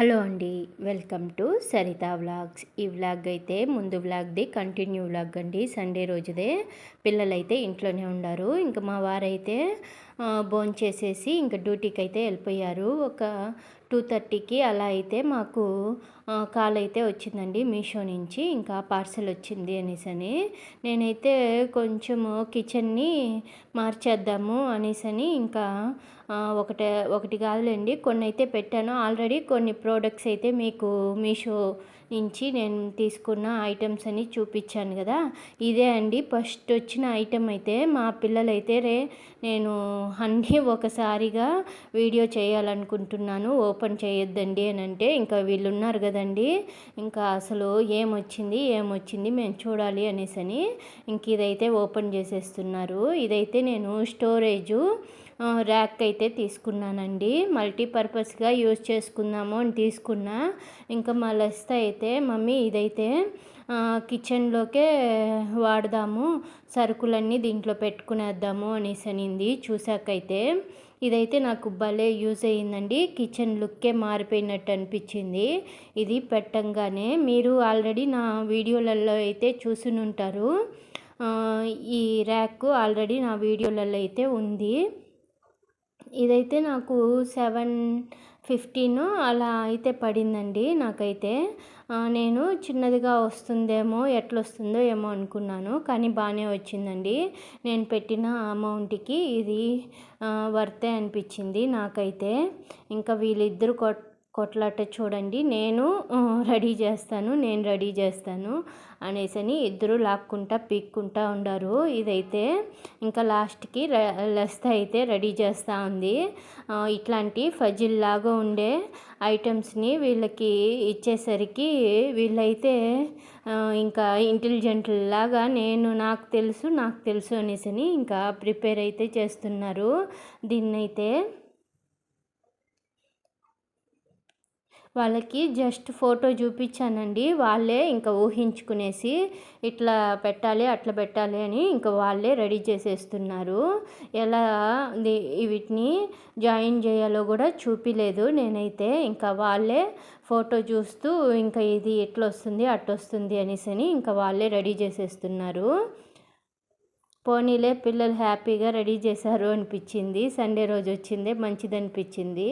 Hello అండి. Welcome to Saritha vlogs. ఈ vlog అయితే ముందు వ్లాగ్ది కంటిన్యూ వ్లాగ్ అండి. సండే రోజుదే. పిల్లలైతే ఇంట్లోనే ఉన్నారు. ఇంకా మా వారైతే భోంచేసేసి ఇంకా డ్యూటీకి అయితే వెళ్ళిపోయారు. ఒక 2:30కి అలా అయితే మాకు కాల్ అయితే వచ్చిందండి మీషో నుంచి. ఇంకా పార్సల్ వచ్చింది అనేసని నేనైతే కొంచెము కిచెన్ని మార్చేద్దాము అనేసని ఇంకా ఒకటి కాదులేండి, కొన్ని అయితే పెట్టాను ఆల్రెడీ. కొన్ని ప్రోడక్ట్స్ అయితే మీకు మీషో నుంచి నేను తీసుకున్న ఐటమ్స్ అని చూపించాను కదా, ఇదే అండి ఫస్ట్ వచ్చిన ఐటెం. అయితే మా పిల్లలైతే నేను అన్నీ ఒకసారిగా వీడియో చేయాలనుకుంటున్నాను, ఓపెన్ చేయొద్దండి అని అంటే, ఇంకా వీళ్ళు ఉన్నారు కదండి, ఇంకా అసలు ఏమొచ్చింది మేము చూడాలి అనేసని ఇంక ఇదైతే ఓపెన్ చేసేస్తున్నారు. ఇదైతే నేను స్టోరేజు ర్యాక్ అయితే తీసుకున్నానండి. మల్టీపర్పస్గా యూజ్ చేసుకుందాము అని తీసుకున్నా. ఇంకా మా లస్త అయితే మమ్మీ ఇదైతే కిచెన్లోకే వాడదాము, సరుకులన్నీ దీంట్లో పెట్టుకునేద్దాము అనేసి అనింది. చూసాకైతే ఇదైతే నాకు భలే యూజ్ అయ్యిందండి. కిచెన్ లుక్కే మారిపోయినట్టు అనిపించింది ఇది పెట్టంగానే. మీరు ఆల్రెడీ నా వీడియోలలో అయితే చూసునుంటారు. ఈ ర్యాక్ ఆల్రెడీ నా వీడియోలలో అయితే ఉంది. ఇదైతే నాకు 715 అలా అయితే పడిందండి నాకైతే. నేను చిన్నదిగా వస్తుందేమో, ఎట్లొస్తుందో ఏమో అనుకున్నాను, కానీ బాగానే వచ్చిందండి. నేను పెట్టిన అమౌంట్కి ఇది వర్తే అనిపించింది నాకైతే. ఇంకా వీళ్ళిద్దరు కొట్లాట చూడండి. నేను రెడీ చేస్తాను అనేసని ఇద్దరు లాక్కుంటా పీక్కుంటా ఉండారు. ఇదైతే ఇంకా లాస్ట్కి లస్త అయితే రెడీ చేస్తూ ఉంది. ఇట్లాంటి ఫజిల్ లాగా ఉండే ఐటమ్స్ని వీళ్ళకి ఇచ్చేసరికి వీళ్ళైతే ఇంకా ఇంటెలిజెంట్ లాగా నాకు తెలుసు అనేసని ఇంకా ప్రిపేర్ అయితే చేస్తున్నారు దీన్నైతే. వాళ్ళకి జస్ట్ ఫోటో చూపించానండి, వాళ్ళే ఇంకా ఊహించుకునేసి ఇట్లా పెట్టాలి అట్లా పెట్టాలి అని ఇంకా వాళ్ళే రెడీ చేసేస్తున్నారు. ఎలా వీటిని జాయిన్ చేయాలో కూడా చూపిలేదు నేనైతే. ఇంకా వాళ్ళే ఫోటో చూస్తూ ఇంకా ఇది ఎట్లా వస్తుంది అట్టొస్తుంది అనేసి ఇంకా వాళ్ళే రెడీ చేసేస్తున్నారు. పోనీలే, పిల్లలు హ్యాపీగా రెడీ చేశారు అనిపించింది. సండే రోజు వచ్చిందే మంచిదనిపించింది.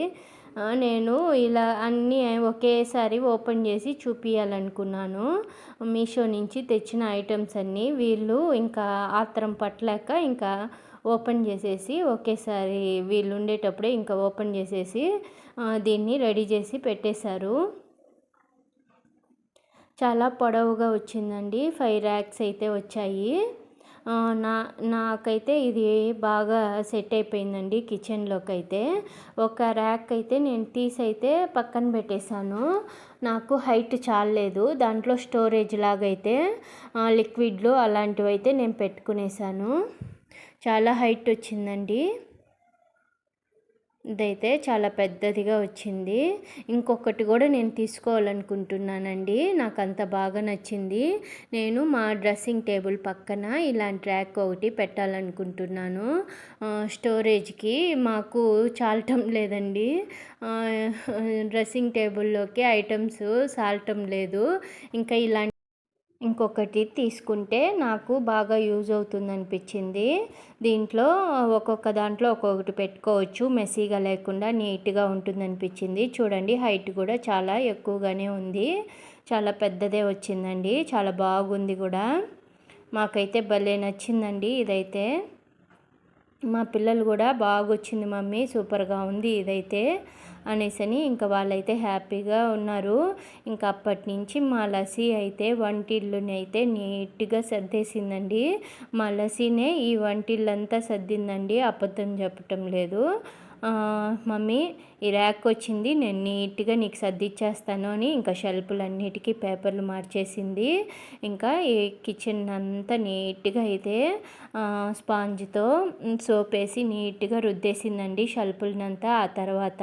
నేను ఇలా అన్నీ ఒకేసారి ఓపెన్ చేసి చూపించాలనుకున్నాను. మీషో నుంచి తెచ్చిన ఐటమ్స్ అన్నీ వీళ్ళు ఇంకా ఆత్రం పట్టలేక ఇంకా ఓపెన్ చేసేసి ఒకేసారి వీళ్ళు ఉండేటప్పుడే ఇంకా ఓపెన్ చేసేసి దీన్ని రెడీ చేసి పెట్టేశారు. చాలా పొడవుగా వచ్చిందండి. 5 ర్యాక్స్ అయితే వచ్చాయి. నాకైతే ఇది బాగా సెట్ అయిపోయిందండి కిచెన్లోకి అయితే. ఒక ర్యాక్ అయితే నేను తీసైతే పక్కన పెట్టేశాను. నాకు హైట్ చాలలేదు, దాంట్లో స్టోరేజ్ లాగైతే లిక్విడ్లు అలాంటివి అయితే నేను పెట్టుకునేసాను. చాలా హైట్ వచ్చిందండి. ఇదైతే చాలా పెద్దదిగా వచ్చింది. ఇంకొకటి కూడా నేను తీసుకోవాలనుకుంటున్నానండి, నాకు అంత బాగా నచ్చింది. నేను మా డ్రెస్సింగ్ టేబుల్ పక్కన ఇలాంటి ర్యాక్ ఒకటి పెట్టాలనుకుంటున్నాను. స్టోరేజ్కి మాకు చాలటం లేదండి, డ్రెస్సింగ్ టేబుల్లోకి ఐటమ్స్ సాలటం లేదు. ఇంకా ఇంకొకటి తీసుకుంటే నాకు బాగా యూజ్ అవుతుంది అనిపించింది. దీంట్లో ఒక్కొక్క దాంట్లో ఒక్కొక్కటి పెట్టుకోవచ్చు, మెస్సీగా లేకుండా నీట్గా ఉంటుంది అనిపించింది. చూడండి, హైట్ కూడా చాలా ఎక్కువగానే ఉంది, చాలా పెద్దదే వచ్చిందండి, చాలా బాగుంది కూడా. మాకైతే భలే నచ్చిందండి ఇదైతే. మా పిల్లలు కూడా బాగా వచ్చింది మమ్మీ, సూపర్గా ఉంది ఇదైతే అనేసని ఇంకా వాళ్ళైతే హ్యాపీగా ఉన్నారు. ఇంకా అప్పటి నుంచి మా లస్సీ అయితే వంటిల్లుని అయితే నీట్గా సర్దేసిందండి. మా లస్సీనే ఈ వంటిల్లంతా సర్దిందండి, అబద్ధం చెప్పటం లేదు. మమ్మీ ఈ ర్యాక్ వచ్చింది, నేను నీట్గా నీకు సర్దిచ్చేస్తాను అని ఇంకా షెల్ఫ్లన్నిటికీ పేపర్లు మార్చేసింది. ఇంకా ఈ కిచెన్ అంతా నీట్గా అయితే స్పాంజ్తో సోప్ వేసి నీట్గా రుద్దేసిందండి షెల్ఫ్లనంతా. ఆ తర్వాత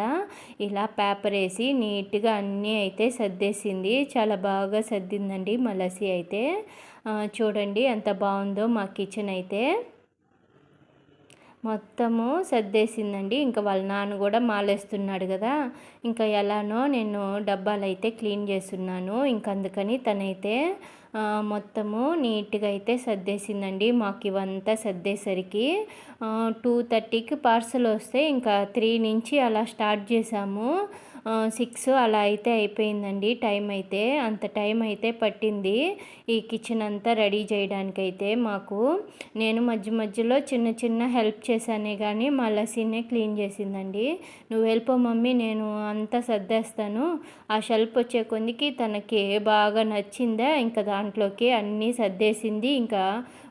ఇలా పేపర్ వేసి నీట్గా అన్నీ అయితే సర్దేసింది. చాలా బాగా సర్దిందండి మా లస్సీ అయితే. చూడండి ఎంత బాగుందో మా కిచెన్ అయితే. మొత్తము సర్దేసిందండి. ఇంకా వాళ్ళ నాన్న కూడా మాలేస్తున్నాడు కదా, ఇంకా ఎలానో నేను డబ్బాలైతే క్లీన్ చేస్తున్నాను. ఇంక అందుకని తనైతే మొత్తము నీట్గా అయితే సర్దేసిందండి. మాకు ఇవంతా సర్దేసరికి 2:30కి పార్సల్ వస్తే ఇంకా 3 నుంచి అలా స్టార్ట్ చేసాము. 6 అలా అయితే అయిపోయిందండి టైం అయితే. అంత టైం అయితే పట్టింది ఈ కిచెన్ అంతా రెడీ చేయడానికైతే మాకు. నేను మధ్య మధ్యలో చిన్న చిన్న హెల్ప్ చేశానే కానీ మా లస్సీనే క్లీన్ చేసిందండి. నువ్వు వెళ్ళిపో మమ్మీ, నేను అంతా సర్దేస్తాను. ఆ షెల్ఫ్ వచ్చే కొద్దికి తనకి బాగా నచ్చిందా, ఇంకా దాంట్లోకి అన్నీ సర్దేసింది. ఇంకా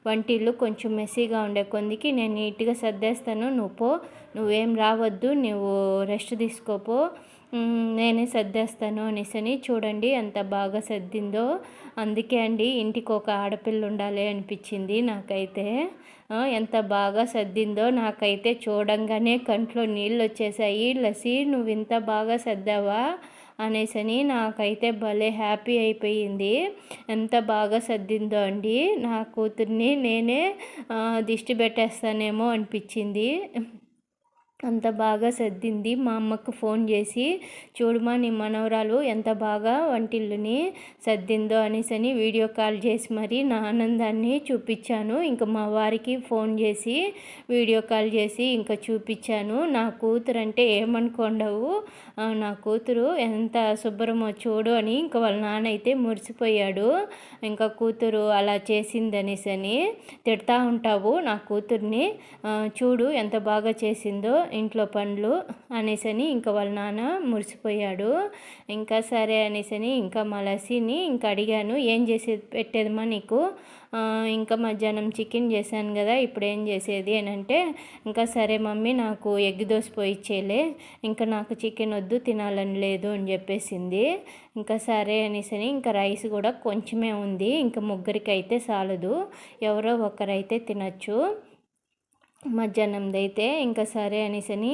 వంటిల్లు కొంచెం మెస్సీగా ఉండే కొద్దికి నేను నీట్గా సర్దేస్తాను, నువ్వు పో, నువ్వేం రావద్దు, నువ్వు రెస్ట్ తీసుకోపో, నేనే సర్దేస్తాను అనేసని. చూడండి ఎంత బాగా సర్దిందో. అందుకే అండి ఇంటికి ఒక ఆడపిల్ల ఉండాలి అనిపించింది నాకైతే. ఎంత బాగా సర్దిందో నాకైతే చూడంగానే కంట్లో నీళ్ళు వచ్చేసాయి. లస్సీ నువ్వు ఇంత బాగా సర్దావా అనేసని నాకైతే భలే హ్యాపీ అయిపోయింది. ఎంత బాగా సర్దిందో అండి. నా కూతుర్ని నేనే దిష్టి పెట్టేస్తానేమో అనిపించింది, అంత బాగా సర్దింది. మా అమ్మకు ఫోన్ చేసి చూడమా నీ మనవరాలు ఎంత బాగా వంటిల్లుని సర్దిందో అనేసని వీడియో కాల్ చేసి మరి నా ఆనందాన్ని చూపించాను. ఇంకా మా వారికి ఫోన్ చేసి వీడియో కాల్ చేసి ఇంకా చూపించాను. నా కూతురు అంటే ఏమనుకోండవు, నా కూతురు ఎంత శుభ్రమో చూడు అని. ఇంకా వాళ్ళ నాన్న అయితే మురిసిపోయాడు. ఇంకా కూతురు అలా చేసింది అనేసని. తిడతా ఉంటావు నా కూతుర్ని, చూడు ఎంత బాగా చేసిందో ఇంట్లో పనులు అనేసని. ఇంకా వాళ్ళ నాన్న మురిసిపోయాడు. ఇంకా సరే అనేసని ఇంకా మా లస్సీని ఇంకా అడిగాను, ఏం చేసి పెట్టేదమ్మా నీకు, ఇంకా మధ్యాహ్నం చికెన్ చేశాను కదా, ఇప్పుడు ఏం చేసేది అని అంటే, ఇంకా సరే మమ్మీ నాకు ఎగ్ దోశ పోయిచ్చేలే, ఇంకా నాకు చికెన్ వద్దు, తినాలని లేదు అని చెప్పేసింది. ఇంకా సరే అనేసని ఇంకా రైస్ కూడా కొంచెమే ఉంది, ఇంకా ముగ్గురికి అయితే చాలదు, ఎవరో ఒకరైతే తినచ్చు మధ్యాహ్నంది అయితే. ఇంకా సరే అనేసని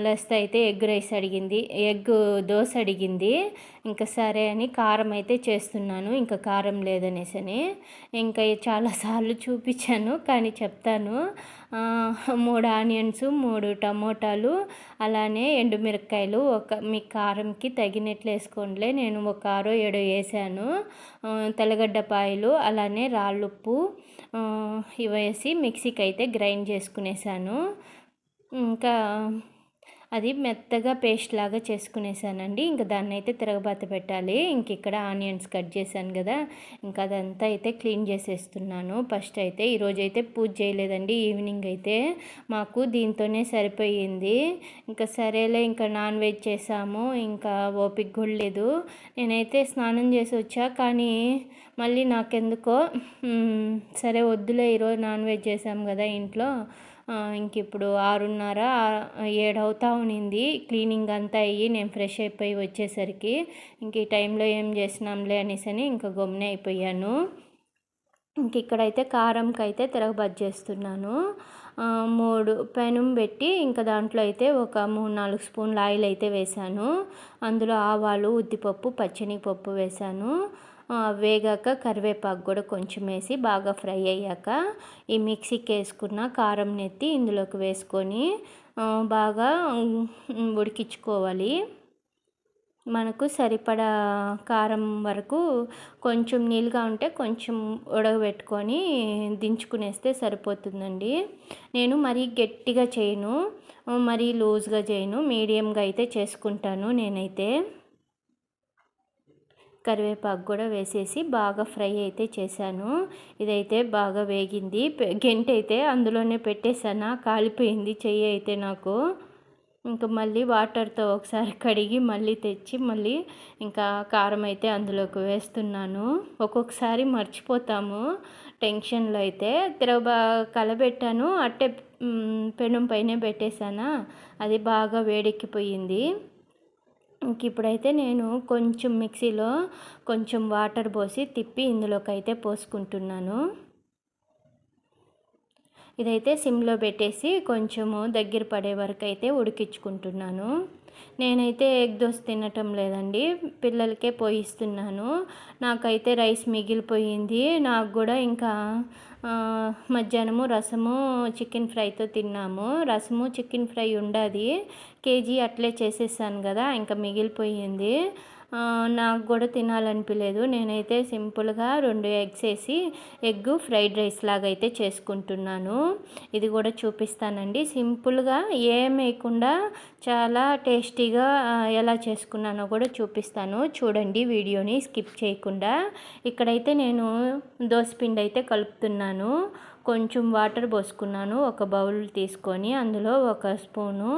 లస్త అయితే ఎగ్ రైస్ అడిగింది, ఎగ్ దోశ అడిగింది. ఇంకా సరే అని కారం అయితే చేస్తున్నాను, ఇంకా కారం లేదనేసని. ఇంకా చాలాసార్లు చూపించాను కానీ చెప్తాను. 3 ఆనియన్స్, 3 టమోటాలు, అలానే ఎండుమిరపకాయలు, మీ కారంకి తగినట్లు వేసుకోండిలే, నేను ఒక 6 7 వేసాను. తెల్లగడ్డపాయలు, అలానే రాళ్ళుప్పు ఇవి వేసి మిక్సీకి అయితే గ్రైండ్ చేసుకునేసాను. ఇంకా అది మెత్తగా పేస్ట్ లాగా చేసుకునేసానండి. ఇంకా దాన్ని అయితే తిరగబాత పెట్టాలి. ఇంక ఇక్కడ ఆనియన్స్ కట్ చేశాను కదా, ఇంకా అదంతా అయితే క్లీన్ చేసేస్తున్నాను. ఫస్ట్ అయితే ఈరోజైతే పూజ చేయలేదండి, ఈవినింగ్ అయితే మాకు దీంతోనే సరిపోయింది. ఇంకా సరేలే ఇంకా నాన్ వెజ్ చేసాము, ఇంకా ఓపిక కూడా లేదు. నేనైతే స్నానం చేసి వచ్చా కానీ మళ్ళీ నాకెందుకో సరే వద్దులే, ఈరోజు నాన్ వెజ్ చేసాం కదా ఇంట్లో, ఇంక ఇప్పుడు 6:30 7 అవుతా ఉన్నింది క్లీనింగ్ అంతా అయ్యి నేను ఫ్రెష్ అయిపోయి వచ్చేసరికి. ఇంక ఈ టైంలో ఏం చేసినాంలే అనేసని ఇంకా గమ్మునే అయిపోయాను. ఇంక ఇక్కడైతే కారంకి అయితే తిరగబడి చేస్తున్నాను. 3 పెనం పెట్టి ఇంకా దాంట్లో అయితే ఒక 3-4 స్పూన్ల ఆయిల్ అయితే వేసాను. అందులో ఆవాలు, ఉద్దిపప్పు, పచ్చెనగపప్పు వేసాను. వేగాక కరివేపాకు కూడా కొంచెం వేసి బాగా ఫ్రై అయ్యాక ఈ మిక్సీకి వేసుకున్న కారం నెత్తి ఇందులోకి వేసుకొని బాగా ఉడికించుకోవాలి. మనకు సరిపడా కారం వరకు కొంచెం నీళ్ళుగా ఉంటే కొంచెం ఉడకబెట్టుకొని దించుకునేస్తే సరిపోతుందండి. నేను మరీ గట్టిగా చేయను, మరీ లూజ్గా చేయను, మీడియంగా అయితే చేసుకుంటాను నేనైతే. కరివేపాకు కూడా వేసేసి బాగా ఫ్రై అయితే చేశాను. ఇదైతే బాగా వేగింది. గెంటైతే అయితే అందులోనే పెట్టేశాను, కాలిపోయింది చెయ్యి అయితే నాకు. ఇంకా మళ్ళీ వాటర్తో ఒకసారి కడిగి మళ్ళీ తెచ్చి మళ్ళీ ఇంకా కారం అయితే అందులోకి వేస్తున్నాను. ఒక్కొక్కసారి మర్చిపోతాము టెన్షన్లో అయితే. కలబెట్టాను, అట్టే పెనం పైనే పెట్టేశానా, అది బాగా వేడెక్కిపోయింది. ఇంక ఇప్పుడైతే నేను కొంచెం మిక్సీలో కొంచెం వాటర్ పోసి తిప్పి ఇందులోకి అయితే పోసుకుంటున్నాను. ఇదైతే సిమ్లో పెట్టేసి కొంచెము దగ్గర పడే వరకు అయితే ఉడికించుకుంటున్నాను. నేనైతే ఎగ్ దోశ తినటం లేదండి, పిల్లలకే పోయిస్తున్నాను. నాకైతే రైస్ మిగిలిపోయింది. నాకు కూడా ఇంకా మధ్యాహ్నము రసము చికెన్ ఫ్రైతో తిన్నాము. రసము చికెన్ ఫ్రై ఉండది, కేజీ అట్లే చేసేసాను కదా, ఇంకా మిగిలిపోయింది. నాకు కూడా తినాలనిపించలేదు. నేనైతే సింపుల్గా 2 ఎగ్స్ వేసి ఎగ్ ఫ్రైడ్ రైస్ లాగా అయితే చేసుకుంటున్నాను. ఇది కూడా చూపిస్తానండి. సింపుల్గా ఏం వేయకుండా చాలా టేస్టీగా ఎలా చేసుకున్నానో కూడా చూపిస్తాను. చూడండి వీడియోని స్కిప్ చేయకుండా. ఇక్కడైతే నేను దోసపిండి అయితే కలుపుతున్నాను. కొంచెం వాటర్ పోసుకున్నాను. ఒక బౌల్ తీసుకొని అందులో 1 స్పూను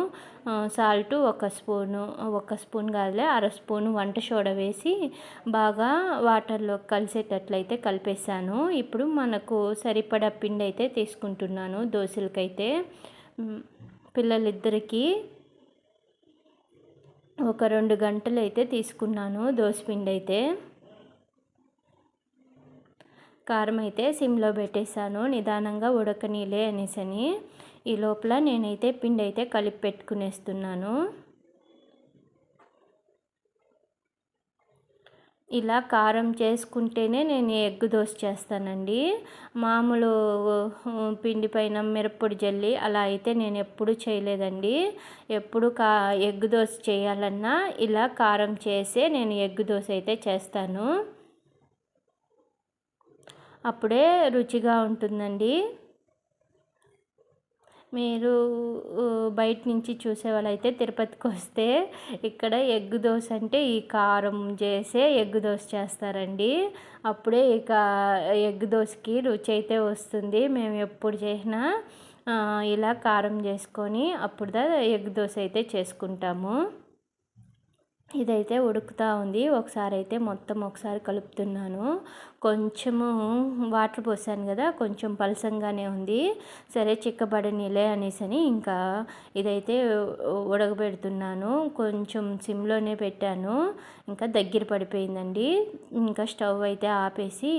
సాల్ట్, 1 స్పూన్ కాదులే, 1/2 స్పూను వంట సోడా వేసి బాగా వాటర్లో కలిసేటట్లయితే కలిపేసాను. ఇప్పుడు మనకు సరిపడా పిండి అయితే తీసుకుంటున్నాను దోశలకైతే. పిల్లలిద్దరికీ ఒక 2 గంటలు అయితే తీసుకున్నాను దోసపిండి అయితే. కారం అయితే సిమ్లో పెట్టేశాను, నిదానంగా ఉడకనీలే అనేసని. ఈ లోపల నేనైతే పిండి అయితే కలిపి పెట్టుకునేస్తున్నాను. ఇలా కారం చేసుకుంటేనే నేను ఎగ్ దోశ చేస్తానండి. మామూలు పిండి పైన మిరప్పొడి జల్లి అలా అయితే నేను ఎప్పుడు చేయలేదండి. ఎప్పుడు ఎగ్ దోశ చేయాలన్నా ఇలా కారం చేసే నేను ఎగ్ దోశ అయితే చేస్తాను. అప్పుడే రుచిగా ఉంటుందండి. మీరు బయట నుంచి చూసే వాళ్ళైతే తిరుపతికి వస్తే ఇక్కడ ఎగ్ దోశ అంటే ఈ కారం చేసే ఎగ్ దోశ చేస్తారండి. అప్పుడే ఇక ఎగ్ దోశకి రుచి అయితే వస్తుంది. మేము ఎప్పుడు చేసినా ఇలా కారం చేసుకొని అప్పుడు ఎగ్ దోశ అయితే చేసుకుంటాము. ఇదైతే ఉడుకుతూ ఉంది. ఒకసారి అయితే ఒకసారి కలుపుతున్నాను. కొంచెము వాటర్ పోసాను కదా, కొంచెం పలసంగానే ఉంది. సరే చిక్కబడనిలే అనేసని ఇంకా ఇదైతే ఉడకబెడుతున్నాను. కొంచెం సిమ్లోనే పెట్టాను, ఇంకా దగ్గర పడిపోయిందండి. ఇంకా స్టవ్ అయితే ఆపేసి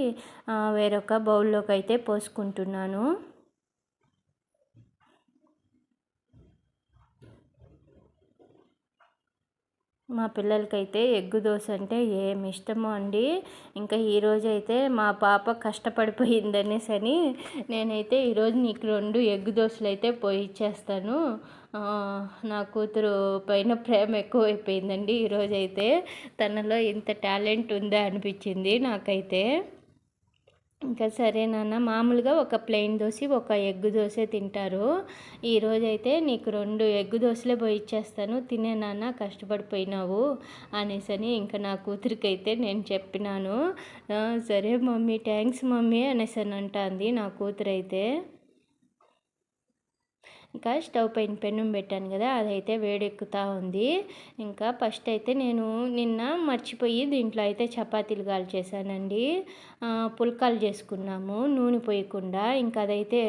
వేరొక బౌల్లోకి అయితే పోసుకుంటున్నాను. మా పిల్లలకైతే ఎగ్ దోశ అంటే ఏమి ఇష్టమో అండి. ఇంకా ఈరోజు అయితే మా పాప కష్టపడిపోయిందనేసని నేనైతే ఈరోజు నీకు 2 ఎగ్ దోశలు అయితే పోయిచ్చేస్తాను. నా కూతురు పైన ప్రేమ ఎక్కువైపోయిందండి ఈరోజైతే. తనలో ఇంత టాలెంట్ ఉందా అనిపించింది నాకైతే. ఇంకా సరే నాన్న, మామూలుగా ఒక ప్లెయిన్ దోశ, ఒక ఎగ్ దోశ తింటారు. ఈరోజైతే నీకు 2 ఎగ్ దోశలే పోయిచ్చేస్తాను, తినే నాన్న, కష్టపడిపోయినావు అనేసని ఇంకా నా కూతురికి అయితే నేను చెప్పినాను. సరే మమ్మీ, థ్యాంక్స్ మమ్మీ అనేసని అంటుంది నా కూతురు అయితే. ఇంకా స్టవ్ పైన పెనం పెట్టాను కదా, అదైతే వేడెక్కుతూ ఉంది. ఇంకా ఫస్ట్ అయితే నేను నిన్న మర్చిపోయి దీంట్లో అయితే చపాతీలు కాల్చేసానండి. పుల్కాలు చేసుకున్నాము నూనె పోయకుండా. ఇంకా అదైతే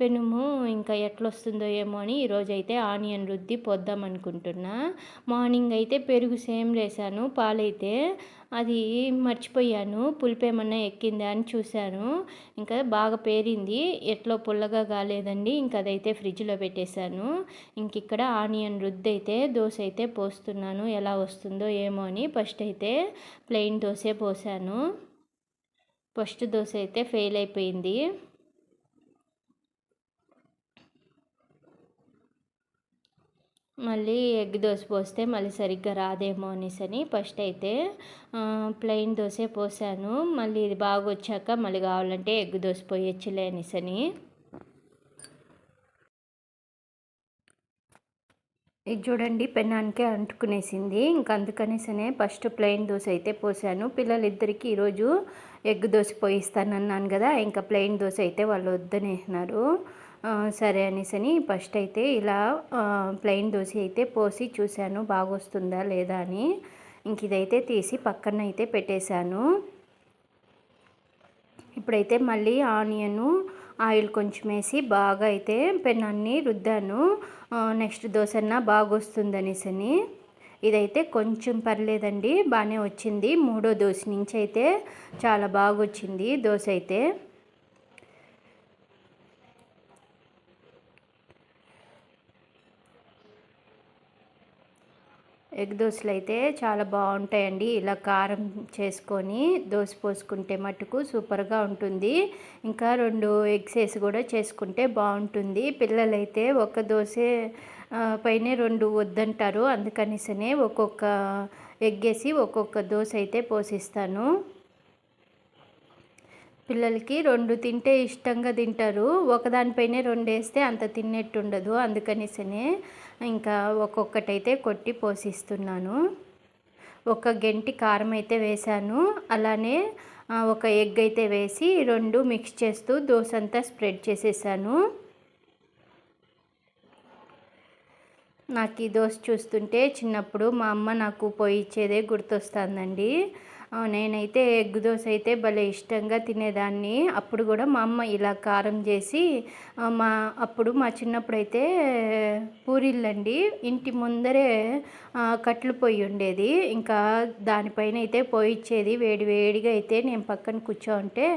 పెనుము ఇంకా ఎట్లొస్తుందో ఏమో అని ఈరోజైతే ఆనియన్ రుద్ది పోద్దాం అనుకుంటున్నా. మార్నింగ్ అయితే పెరుగు సేమ్ వేసాను, పాలైతే అది మర్చిపోయాను, పులుపు ఏమన్నా ఎక్కిందా అని చూశాను. ఇంకా బాగా పేరింది, ఎట్లో పుల్లగా కాలేదండి. ఇంకా అదైతే ఫ్రిడ్జ్లో పెట్టేశాను. ఇంక ఇక్కడ ఆనియన్ రుద్ది అయితే దోశ అయితే పోస్తున్నాను, ఎలా వస్తుందో ఏమో అని. ఫస్ట్ అయితే ప్లెయిన్ దోశ పోసాను. ఫస్ట్ దోశ అయితే ఫెయిల్ అయిపోయింది. మళ్ళీ ఎగ్ దోశ పోస్తే మళ్ళీ సరిగ్గా రాదేమో అనేసని ఫస్ట్ అయితే ప్లెయిన్ దోశ పోసాను. మళ్ళీ ఇది బాగా వచ్చాక మళ్ళీ కావాలంటే ఎగ్ దోశ పోయొచ్చులే అనేసని. ఇది చూడండి పెనానికే అంటుకునేసింది. ఇంకా అందుకనేసనే ఫస్ట్ ప్లెయిన్ దోశ అయితే పోసాను. పిల్లలిద్దరికీ ఈరోజు ఎగ్ దోశ పోయిస్తానన్నాను కదా, ఇంకా ప్లెయిన్ దోశ అయితే వాళ్ళు వద్దనేసినారు. సరే అనేసని ఫస్ట్ అయితే ఇలా ప్లెయిన్ దోశ అయితే పోసి చూశాను బాగా వస్తుందా లేదా అని. ఇంక ఇదైతే తీసి పక్కన అయితే పెట్టేశాను. ఇప్పుడైతే మళ్ళీ ఆనియను ఆయిల్ కొంచెం వేసి బాగా అయితే పెనాన్ని రుద్దాను. నెక్స్ట్ దోశ బాగా వస్తుందనేసని. ఇదైతే కొంచెం పర్లేదండి, బాగానే వచ్చింది. 3వ దోశ నుంచి అయితే చాలా బాగా వచ్చింది దోశ అయితే. ఎగ్ దోశలు అయితే చాలా బాగుంటాయండి. ఇలా కారం చేసుకొని దోశ పోసుకుంటే మటుకు సూపర్గా ఉంటుంది. ఇంకా 2 ఎగ్స్ వేసి కూడా చేసుకుంటే బాగుంటుంది. పిల్లలైతే ఒక దోశ పైనే 2 వద్దంటారు. అందుకనిసనే ఒక్కొక్క ఎగ్ వేసి ఒక్కొక్క దోశ అయితే పోసిస్తాను. పిల్లలకి 2 తింటే ఇష్టంగా తింటారు. ఒకదానిపైనే 2 వేస్తే అంత తిన్నట్టు ఉండదు. అందుకనిసనే ఇంకా ఒక్కొక్కటైతే కొట్టి పోసిస్తున్నాను. ఒక గెంటి కారం అయితే వేశాను. అలానే ఒక ఎగ్ అయితే వేసి 2 మిక్స్ చేస్తూ దోశ అంతా స్ప్రెడ్ చేసేసాను. నాకు ఈ దోశ చూస్తుంటే చిన్నప్పుడు మా అమ్మ నాకు పోయిచ్చేదే గుర్తొస్తుందండి. నేనైతే ఎగ్ దోశ అయితే భలే ఇష్టంగా తినేదాన్ని. అప్పుడు కూడా మా అమ్మ ఇలా కారం చేసి అప్పుడు మా చిన్నప్పుడైతే పూరీలండి ఇంటి ముందరే కట్లు పొయ్యి ఉండేది. ఇంకా దానిపైన అయితే పోయిచ్చేది వేడి వేడిగా. అయితే నేను పక్కన కూర్చోంటే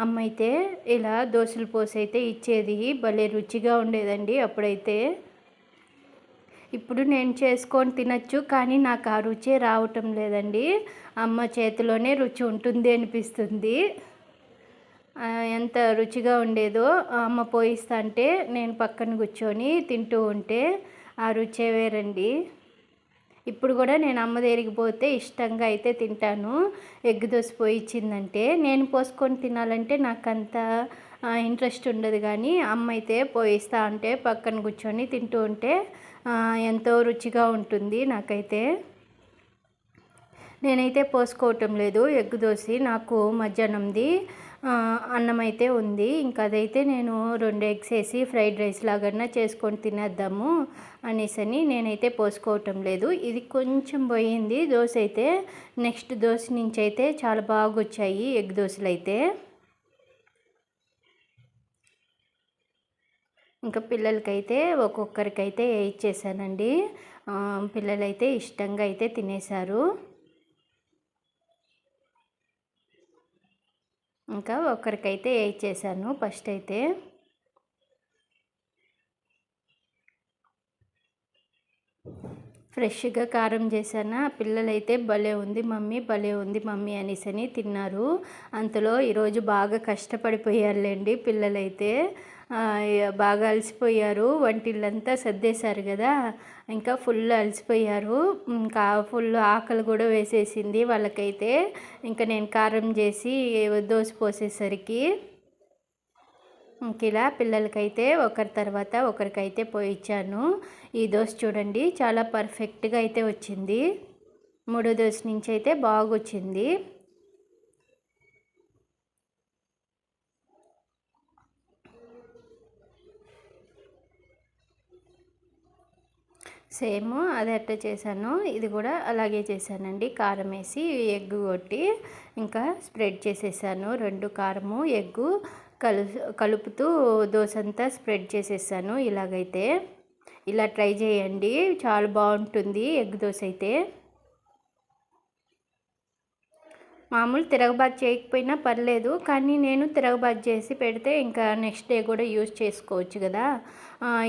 అమ్మ అయితే ఇలా దోశలు పోసి అయితే ఇచ్చేది. భలే రుచిగా ఉండేదండి అప్పుడైతే. ఇప్పుడు నేను చేసుకొని తినచ్చు, కానీ నాకు ఆ రుచే రావటం లేదండి. అమ్మ చేతిలోనే రుచి ఉంటుంది అనిపిస్తుంది. ఎంత రుచిగా ఉండేదో అమ్మ పోయిస్తా అంటే నేను పక్కన కూర్చొని తింటూ ఉంటే ఆ రుచే వేరండి. ఇప్పుడు కూడా నేను అమ్మ దగ్గరికి పోతే ఇష్టంగా అయితే తింటాను. ఎగ్ దోశ పోయిచ్చిందంటే నేను పోసుకొని తినాలంటే నాకు అంత ఇంట్రెస్ట్ ఉండదు. కానీ అమ్మ అయితే పోయిస్తా అంటే పక్కన కూర్చొని తింటూ ఉంటే ఎంతో రుచిగా ఉంటుంది నాకైతే. నేనైతే పోసుకోవటం లేదు ఎగ్ దోశ. నాకు మధ్యాహ్నంది అన్నం అయితే ఉంది. ఇంకా అదైతే నేను 2 ఎగ్స్ వేసి ఫ్రైడ్ రైస్ లాగన్నా చేసుకొని తినేద్దాము అనేసని నేనైతే పోసుకోవటం లేదు. ఇది కొంచెం పోయింది దోశ అయితే. నెక్స్ట్ దోశ నుంచి అయితే చాలా బాగా వచ్చాయి ఎగ్ దోశలు అయితే. ఇంకా పిల్లలకైతే ఒక్కొక్కరికైతే ఇచ్చేసానండి. పిల్లలైతే ఇష్టంగా అయితే తినేశారు. ఇంకా ఒక్కరికైతే ఇచ్చేసాను ఫస్ట్ అయితే. ఫ్రెష్గా కారం చేశానా, పిల్లలైతే భలే ఉంది మమ్మీ, భలే ఉంది మమ్మీ అనేసని తిన్నారు. అంతలో ఈరోజు బాగా కష్టపడిపోయారులేండి పిల్లలైతే. బాగా అలసిపోయారు. వంటిల్లంతా సర్దేశారు కదా, ఇంకా ఫుల్ అలసిపోయారు. ఇంకా ఫుల్ ఆకలి కూడా వేసేసింది వాళ్ళకైతే. ఇంకా నేను కారం చేసి దోశ పోసేసరికి ఇలా పిల్లలకైతే ఒకరి తర్వాత ఒకరికైతే పోయిచ్చాను. ఈ దోశ చూడండి చాలా పర్ఫెక్ట్గా అయితే వచ్చింది. 3వ దోశ నుంచి అయితే బాగా వచ్చింది. సేమ్ అది ఎట్లా చేశానో ఇది కూడా అలాగే చేశానండి. కారం వేసి ఎగ్ కొట్టి ఇంకా స్ప్రెడ్ చేసేసాను. 2 కారము ఎగ్గు కలుపుతూ దోశ అంతా స్ప్రెడ్ చేసేసాను. ఇలాగైతే ఇలా ట్రై చేయండి, చాలా బాగుంటుంది ఎగ్ దోశ అయితే. మామూలు తిరగబాతు చేయకపోయినా పర్లేదు, కానీ నేను తిరగబాతు చేసి పెడితే ఇంకా నెక్స్ట్ డే కూడా యూజ్ చేసుకోవచ్చు కదా.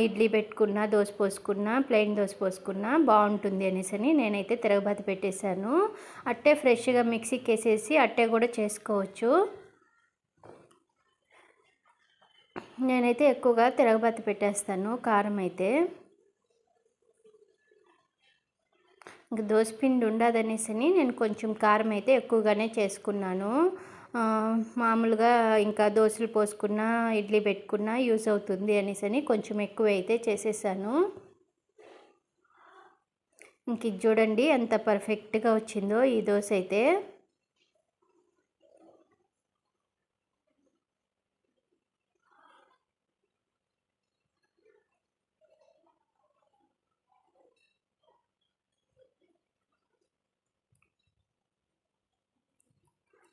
ఇడ్లీ పెట్టుకున్నా, దోశ పోసుకున్నా, ప్లెయిన్ దోశ పోసుకున్నా బాగుంటుంది అనేసని నేనైతే తిరగబాతు పెట్టేశాను. అట్టే ఫ్రెష్గా మిక్సీకి వేసేసి అట్టే కూడా చేసుకోవచ్చు. నేనైతే ఎక్కువగా తిరగబాతు పెట్టేస్తాను కారం అయితే. ఇంక దోసపిండి ఉండదనేసని నేను కొంచెం కారం అయితే ఎక్కువగానే చేసుకున్నాను. మామూలుగా ఇంకా దోశలు పోసుకున్నా, ఇడ్లీ పెట్టుకున్నా యూస్ అవుతుంది అనేసని కొంచెం ఎక్కువ అయితే చేసేసాను. ఇంక ఇది చూడండి ఎంత పర్ఫెక్ట్గా వచ్చిందో ఈ దోశ అయితే.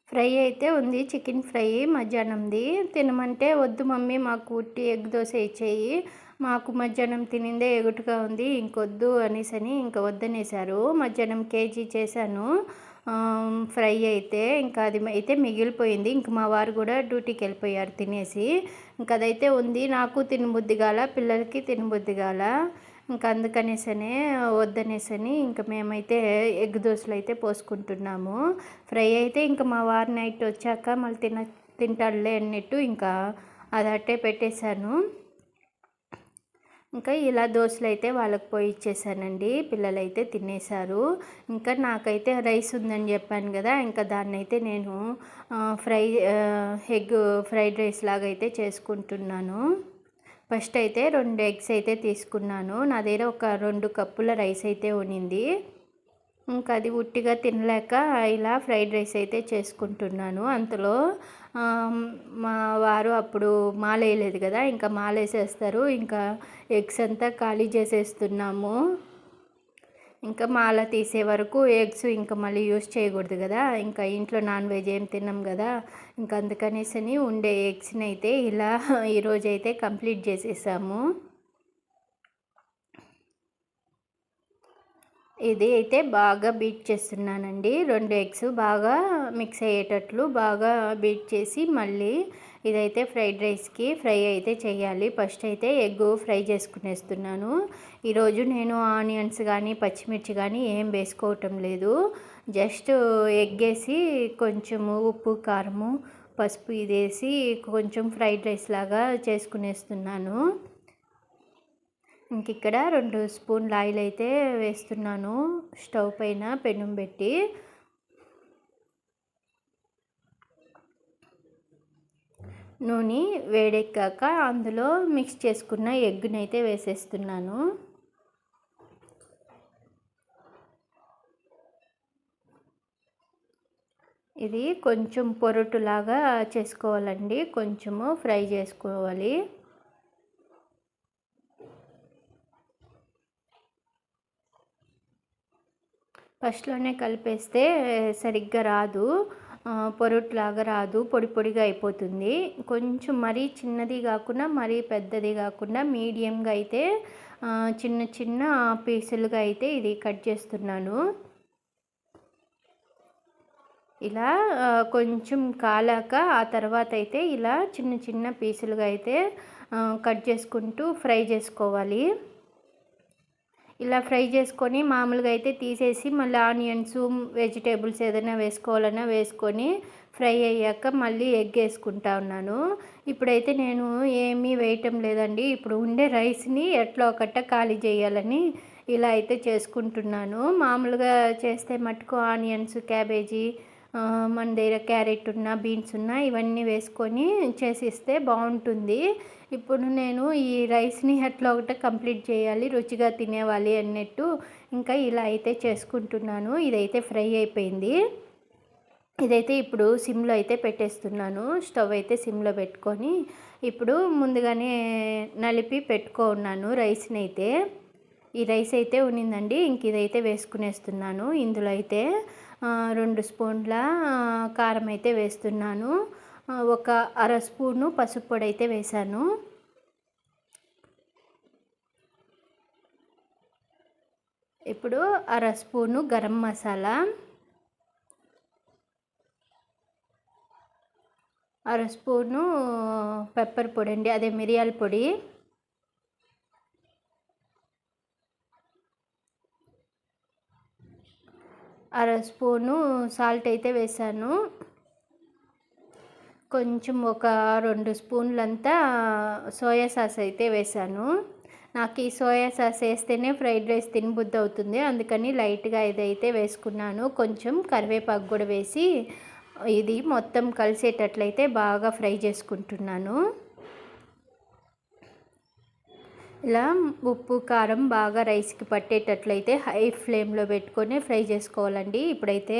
ఫ్రై అయితే ఉంది, చికెన్ ఫ్రై మధ్యాహ్నంది. తినమంటే వద్దు మమ్మీ మాకు ఉట్టి ఎగ్ దోశ ఇచ్చేయి, మాకు మధ్యాహ్నం తినిందే ఎగుటుగా ఉంది ఇంకొద్దు అనేసని ఇంకా వద్దనేసారు. మధ్యాహ్నం కేజీ చేశాను ఫ్రై అయితే. ఇంకా అది అయితే మిగిలిపోయింది. ఇంక మా వారు కూడా డ్యూటీకి వెళ్ళిపోయారు తినేసి. ఇంకా అదైతే ఉంది. నాకు తినబుద్ధి కాల, పిల్లలకి తినబుద్ధి కాల. ఇంకా అందుకనేసనే వద్దనేసని ఇంకా మేమైతే ఎగ్ దోశలు అయితే పోసుకుంటున్నాము. ఫ్రై అయితే ఇంకా మా వారు నైట్ వచ్చాక మళ్ళీ తింటాడులే అన్నట్టు ఇంకా అది అట్టే పెట్టేశాను. ఇంకా ఇలా దోశలు అయితే వాళ్ళకి పోయి ఇచ్చేసానండి. పిల్లలైతే తినేశారు. ఇంకా నాకైతే రైస్ ఉందని చెప్పాను కదా, ఇంకా దాన్ని అయితే నేను ఎగ్ ఫ్రైడ్ రైస్ లాగా అయితే చేసుకుంటున్నాను. ఫస్ట్ అయితే 2 ఎగ్స్ అయితే తీసుకున్నాను. నా దగ్గర ఒక 2 కప్పుల రైస్ అయితే ఉన్నింది. ఇంకా అది ఉట్టిగా తినలేక ఇలా ఫ్రైడ్ రైస్ అయితే చేసుకుంటున్నాను. అంతలో మా వారు అప్పుడు మాలేయలేదు కదా, ఇంకా మాలేసేస్తారు. ఇంకా ఎగ్స్ అంతా ఖాళీ చేసేస్తున్నాము. ఇంకా మాల తీసే వరకు ఎగ్స్ ఇంకా మళ్ళీ యూస్ చేయకూడదు కదా, ఇంకా ఇంట్లో నాన్ వెజ్ ఏం తిన్నాం కదా, ఇంకా అందుకనేసని ఉండే ఎగ్స్ని అయితే ఇలా ఈరోజైతే కంప్లీట్ చేసేసాము. ఇది అయితే బాగా బీట్ చేస్తున్నానండి. 2 ఎగ్స్ బాగా మిక్స్ అయ్యేటట్లు బాగా బీట్ చేసి మళ్ళీ ఇదైతే ఫ్రైడ్ రైస్కి ఫ్రై అయితే చేయాలి. ఫస్ట్ అయితే ఎగ్ ఫ్రై చేసుకునేస్తున్నాను. ఈరోజు నేను ఆనియన్స్ కానీ పచ్చిమిర్చి కానీ ఏం వేసుకోవటం లేదు. జస్ట్ ఎగ్ వేసి కొంచెము ఉప్పు కారము పసుపు ఇదేసి కొంచెం ఫ్రైడ్ రైస్ లాగా చేసుకునేస్తున్నాను. ఇంక ఇక్కడ 2 స్పూన్ల ఆయిల్ అయితే వేస్తున్నాను స్టవ్ పైన పెనం పెట్టి. నూనె వేడెక్కాక అందులో మిక్స్ చేసుకున్న ఎగ్ని అయితే వేసేస్తున్నాను. ఇది కొంచెం పొరటులాగా చేసుకోవాలండి, కొంచెము ఫ్రై చేసుకోవాలి. ఫస్ట్లోనే కలిపేస్తే సరిగ్గా రాదు, పొరుట్లాగా రాదు, పొడి పొడిగా అయిపోతుంది. కొంచెం మరీ చిన్నది కాకుండా మరీ పెద్దది కాకుండా మీడియంగా అయితే చిన్న చిన్న పీసులుగా అయితే ఇది కట్ చేస్తున్నాను. ఇలా కొంచెం కాలాక ఆ తర్వాత అయితే ఇలా చిన్న చిన్న పీసులుగా అయితే కట్ చేసుకుంటూ ఫ్రై చేసుకోవాలి. ఇలా ఫ్రై చేసుకొని మామూలుగా అయితే తీసేసి మళ్ళీ ఆనియన్స్ వెజిటేబుల్స్ ఏదైనా వేసుకోవాలన్నా వేసుకొని ఫ్రై అయ్యాక మళ్ళీ ఎగ్ వేసుకుంటా ఉన్నాను. ఇప్పుడైతే నేను ఏమీ వేయటం లేదండి. ఇప్పుడు ఉండే రైస్ని ఎట్లా ఒకట ఖాళీ చేయాలని ఇలా అయితే చేసుకుంటున్నాను. మామూలుగా చేస్తే మటుకు ఆనియన్స్ క్యాబేజీ మన దగ్గర క్యారెట్ ఉన్నా బీన్స్ ఉన్నా ఇవన్నీ వేసుకొని చేసిస్తే బాగుంటుంది. ఇప్పుడు నేను ఈ రైస్ని ఎట్లా ఒకటి కంప్లీట్ చేయాలి, రుచిగా తినేవాలి అన్నట్టు ఇంకా ఇలా అయితే చేసుకుంటున్నాను. ఇదైతే ఫ్రై అయిపోయింది. ఇదైతే ఇప్పుడు సిమ్లో అయితే పెట్టేస్తున్నాను. స్టవ్ అయితే సిమ్లో పెట్టుకొని ఇప్పుడు ముందుగానే నలిపి పెట్టుకున్నాను రైస్ని అయితే. ఈ రైస్ అయితే ఉన్నిందండి. ఇంక ఇదైతే వేసుకునేస్తున్నాను. ఇందులో అయితే 2 స్పూన్ల కారం అయితే వేస్తున్నాను. ఒక అర స్పూను పసుపు పొడి అయితే వేశాను. ఇప్పుడు అర స్పూను గరం మసాలా, అర స్పూను పెప్పర్ పొడి అండి, అదే మిరియాల పొడి, అర స్పూను సాల్ట్ అయితే వేసాను. కొంచెం ఒక 2 స్పూన్లంతా సోయా సాస్ అయితే వేసాను. నాకు ఈ సోయా సాస్ వేస్తేనే ఫ్రైడ్ రైస్ తినబుద్ధి అవుతుంది, అందుకని లైట్గా ఇదైతే వేసుకున్నాను. కొంచెం కరివేపాకు కూడా వేసి ఇది మొత్తం కలిసేటట్లయితే బాగా ఫ్రై చేసుకుంటున్నాను. ఇలా ఉప్పు కారం బాగా రైస్కి పట్టేటట్లయితే హై ఫ్లేమ్లో పెట్టుకొని ఫ్రై చేసుకోవాలండి. ఇప్పుడైతే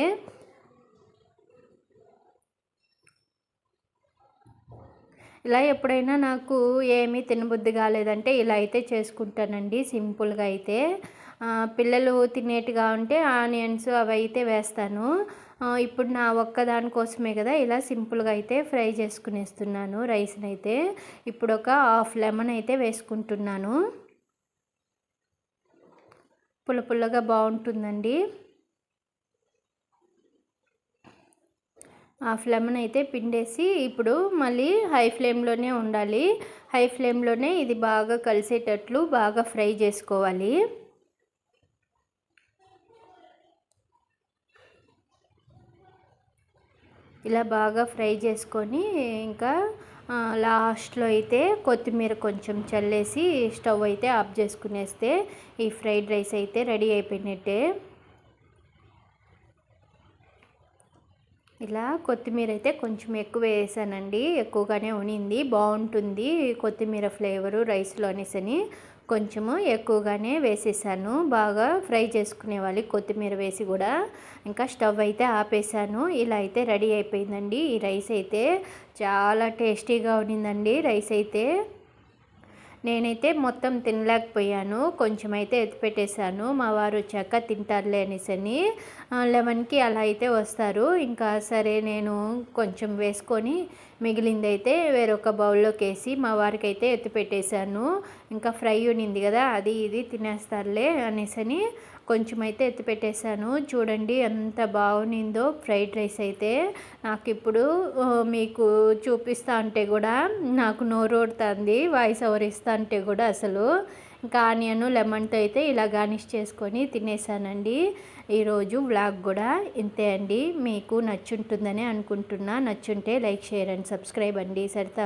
ఇలా ఎప్పుడైనా నాకు ఏమీ తినబుద్ధి కాలేదంటే ఇలా అయితే చేసుకుంటానండి సింపుల్గా అయితే. పిల్లలు తినేట్టుగా ఉంటే ఆనియన్స్ అవి అయితే వేస్తాను. ఇప్పుడు నా ఒక్కదానికోసమే కదా ఇలా సింపుల్గా అయితే ఫ్రై చేసుకునేస్తున్నాను రైస్ని అయితే. ఇప్పుడు ఒక హాఫ్ లెమన్ అయితే వేసుకుంటున్నాను. పుల్ల పుల్లగా బాగుంటుందండి. హాఫ్ లెమన్ అయితే పిండేసి ఇప్పుడు మళ్ళీ హై ఫ్లేమ్లోనే ఉండాలి. హై ఫ్లేమ్లోనే ఇది బాగా కలిసేటట్లు బాగా ఫ్రై చేసుకోవాలి. ఇలా బాగా ఫ్రై చేసుకొని ఇంకా లాస్ట్లో అయితే కొత్తిమీర కొంచెం చల్లేసి స్టవ్ అయితే ఆఫ్ చేసుకునేస్తే ఈ ఫ్రైడ్ రైస్ అయితే రెడీ అయిపోయినట్టే. ఇలా కొత్తిమీర అయితే కొంచెం ఎక్కువ వేసానండి, ఎక్కువగానే ఉనింది, బాగుంటుంది కొత్తిమీర ఫ్లేవరు రైస్లో అనేసని కొంచెము ఎక్కువగానే వేసేసాను. బాగా ఫ్రై చేసుకునేవాలి కొత్తిమీర వేసి కూడా. ఇంకా స్టవ్ అయితే ఆపేసాను. ఇలా అయితే రెడీ అయిపోయిందండి. ఈ రైస్ అయితే చాలా టేస్టీగా ఉన్నిందండి. రైస్ అయితే నేనైతే మొత్తం తినలేకపోయాను, కొంచెం అయితే ఎత్తిపెట్టేశాను. మా వారు వచ్చాక తింటారులే అనేసని 11కి అలా అయితే వస్తారు. ఇంకా సరే నేను కొంచెం వేసుకొని మిగిలింది అయితే వేరొక బౌల్లోకి వేసి మా వారికి అయితే ఎత్తిపెట్టేశాను. ఇంకా ఫ్రై ఉన్నింది కదా, అది ఇది తినేస్తారులే అనేసని కొంచెం అయితే ఎత్తిపెట్టేశాను. చూడండి ఎంత బాగునిందో ఫ్రైడ్ రైస్ అయితే. నాకు ఇప్పుడు మీకు చూపిస్తా అంటే కూడా నాకు నోరూరుతుంది, వాయిస్ ఓవర్ ఇస్తా అంటే కూడా అసలు. ఇంకా ఆనియన్ లెమన్తో అయితే ఇలా గార్నిష్ చేసుకొని తినేసానండి. ఈరోజు వ్లాగ్ కూడా ఇంతే అండి. మీకు నచ్చుంటుందని అనుకుంటున్నా. నచ్చుంటే లైక్, షేర్ అండ్ సబ్స్క్రైబ్ అండి. సరితా